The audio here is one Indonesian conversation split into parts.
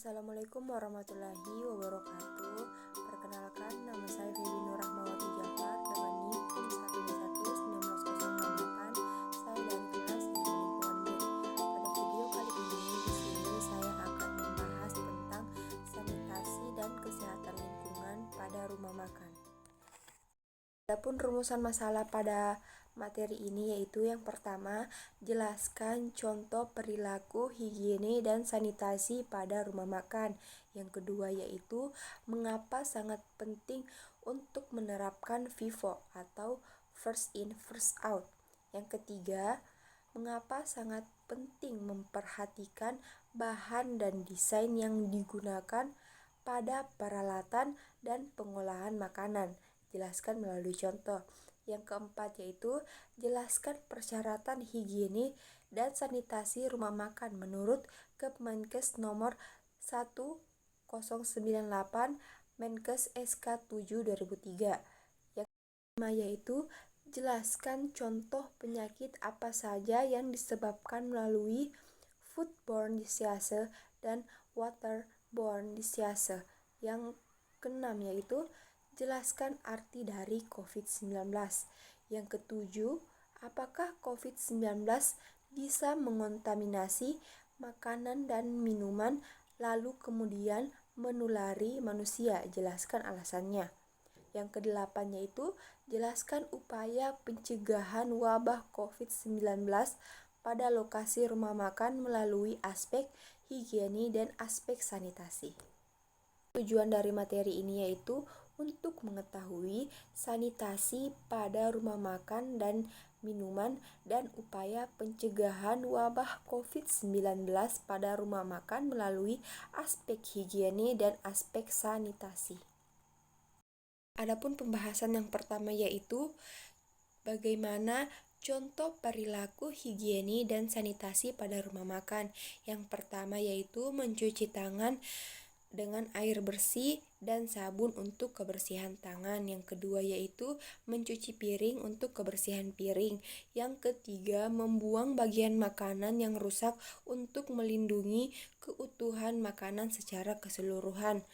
Assalamualaikum warahmatullahi wabarakatuh. Perkenalkan, nama saya Febi Nur Rahmawati Jafar dengan NIM N1211968. Saya dari kelas Ilmu Lingkungan B. Pada video kali ini di sini saya akan membahas tentang sanitasi dan kesehatan lingkungan pada rumah makan. Adapun rumusan masalah pada materi ini yaitu yang pertama, jelaskan contoh perilaku higiene dan sanitasi pada rumah makan. Yang kedua yaitu mengapa sangat penting untuk menerapkan FIFO atau first in first out. Yang ketiga, mengapa sangat penting memperhatikan bahan dan desain yang digunakan pada peralatan dan pengolahan makanan. Jelaskan melalui contoh. Yang keempat yaitu jelaskan persyaratan higiene dan sanitasi rumah makan menurut Kemenkes nomor 1098 Menkes SK 7 2003. Yang kelima yaitu jelaskan contoh penyakit apa saja yang disebabkan melalui foodborne disease dan waterborne disease. Yang keenam yaitu jelaskan arti dari COVID-19. Yang ketujuh, apakah COVID-19 bisa mengontaminasi makanan dan minuman lalu kemudian menulari manusia? Jelaskan alasannya. Yang kedelapan yaitu jelaskan upaya pencegahan wabah COVID-19 pada lokasi rumah makan melalui aspek higiene dan aspek sanitasi. Tujuan dari materi ini yaitu untuk mengetahui sanitasi pada rumah makan dan minuman dan upaya pencegahan wabah COVID-19 pada rumah makan melalui aspek higiene dan aspek sanitasi. Adapun pembahasan yang pertama yaitu bagaimana contoh perilaku higiene dan sanitasi pada rumah makan. Yang pertama yaitu mencuci tangan dengan air bersih dan sabun untuk kebersihan tangan. Yang kedua yaitu mencuci piring untuk kebersihan piring. Yang ketiga, membuang bagian makanan yang rusak untuk melindungi keutuhan makanan secara keseluruhan.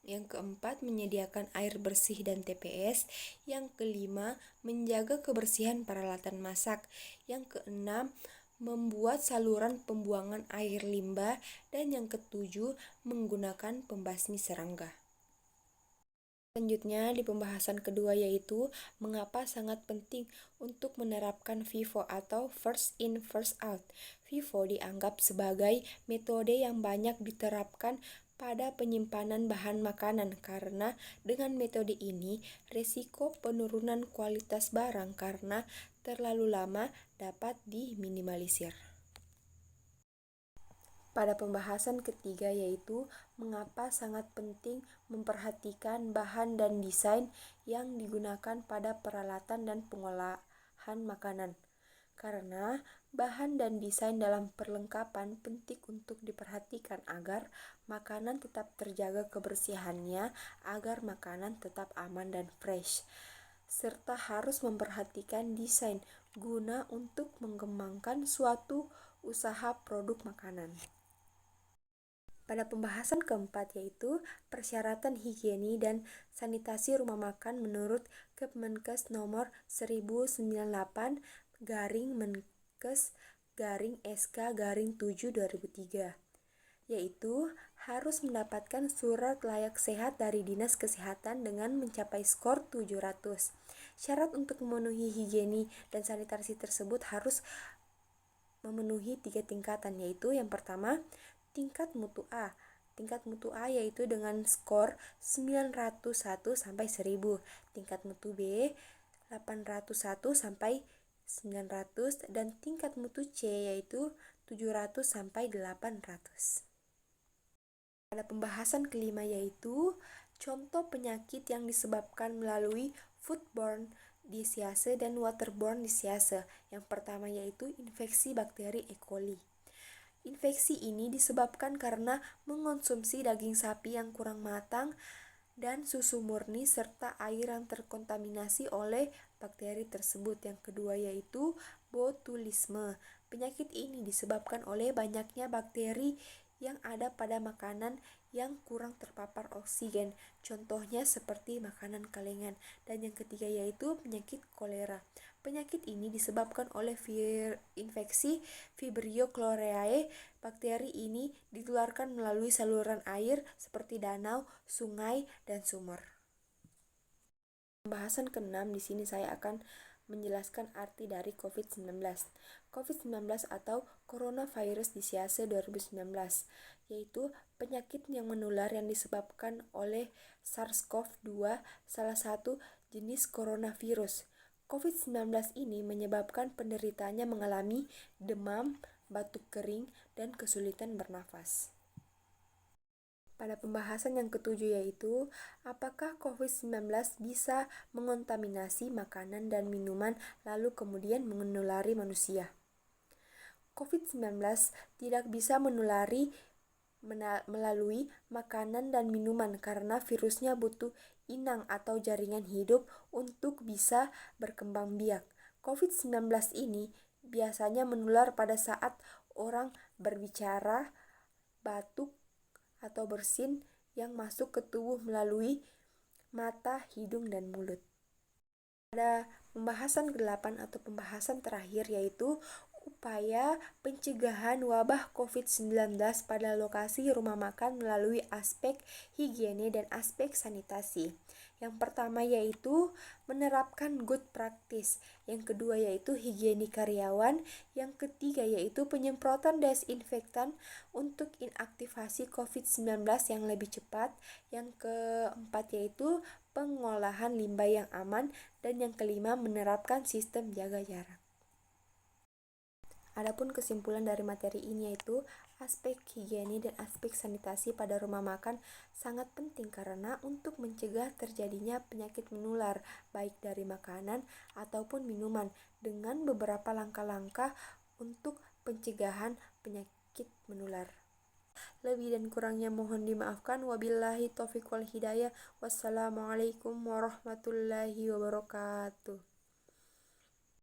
Yang keempat, menyediakan air bersih dan TPS. Yang kelima, menjaga kebersihan peralatan masak. Yang keenam, membuat saluran pembuangan air limbah, dan yang ketujuh, menggunakan pembasmi serangga. Selanjutnya di pembahasan kedua yaitu mengapa sangat penting untuk menerapkan FIFO atau first in first out. FIFO dianggap sebagai metode yang banyak diterapkan pada penyimpanan bahan makanan karena dengan metode ini risiko penurunan kualitas barang karena terlalu lama dapat diminimalisir. Pada pembahasan ketiga yaitu mengapa sangat penting memperhatikan bahan dan desain yang digunakan pada peralatan dan pengolahan makanan. Karena bahan dan desain dalam perlengkapan penting untuk diperhatikan agar makanan tetap terjaga kebersihannya, agar makanan tetap aman dan fresh. Serta harus memperhatikan desain guna untuk mengembangkan suatu usaha produk makanan. Pada pembahasan keempat yaitu persyaratan higiene dan sanitasi rumah makan menurut Kemenkes nomor 1098 Menkes SK 7 2003, yaitu harus mendapatkan surat layak sehat dari Dinas Kesehatan dengan mencapai skor 700. Syarat untuk memenuhi higiene dan sanitasi tersebut harus memenuhi 3 tingkatan, yaitu yang pertama, tingkat mutu A. Tingkat mutu A yaitu dengan skor 901 sampai 1000. Tingkat mutu B 801 sampai 900 dan tingkat mutu C yaitu 700 sampai 800. Pada pembahasan kelima yaitu contoh penyakit yang disebabkan melalui foodborne disease dan waterborne disease. Yang pertama yaitu infeksi bakteri E. coli. Infeksi ini disebabkan karena mengonsumsi daging sapi yang kurang matang dan susu murni serta air yang terkontaminasi oleh bakteri tersebut. Yang kedua yaitu botulisme. Penyakit ini disebabkan oleh banyaknya bakteri yang ada pada makanan yang kurang terpapar oksigen, contohnya seperti makanan kalengan. Dan yang ketiga yaitu penyakit kolera. Penyakit ini disebabkan oleh infeksi Vibrio chlorinae. Bakteri ini ditularkan melalui saluran air seperti danau, sungai, dan sumur. Pembahasan ke-6 di sini saya akan menjelaskan arti dari COVID-19. COVID-19 atau Coronavirus Disease 2019 yaitu penyakit yang menular yang disebabkan oleh SARS-CoV-2, salah satu jenis coronavirus. COVID-19 ini menyebabkan penderitanya mengalami demam, batuk kering, dan kesulitan bernafas. Pada pembahasan yang ketujuh yaitu, apakah COVID-19 bisa mengontaminasi makanan dan minuman lalu kemudian menulari manusia? COVID-19 tidak bisa menulari melalui makanan dan minuman karena virusnya butuh inang atau jaringan hidup untuk bisa berkembang biak. COVID-19 ini biasanya menular pada saat orang berbicara, batuk, atau bersin yang masuk ke tubuh melalui mata, hidung, dan mulut. Pada pembahasan ke-8 atau pembahasan terakhir yaitu upaya pencegahan wabah COVID-19 pada lokasi rumah makan melalui aspek higiene dan aspek sanitasi. Yang pertama yaitu menerapkan good practice, yang kedua yaitu higiene karyawan, yang ketiga yaitu penyemprotan desinfektan untuk inaktivasi COVID-19 yang lebih cepat, yang keempat yaitu pengolahan limbah yang aman, dan yang kelima menerapkan sistem jaga jarak. Adapun kesimpulan dari materi ini yaitu aspek higiene dan aspek sanitasi pada rumah makan sangat penting karena untuk mencegah terjadinya penyakit menular baik dari makanan ataupun minuman dengan beberapa langkah-langkah untuk pencegahan penyakit menular. Lebih dan kurangnya mohon dimaafkan. Wabillahi taufiq wal hidayah. Wassalamualaikum warahmatullahi wabarakatuh.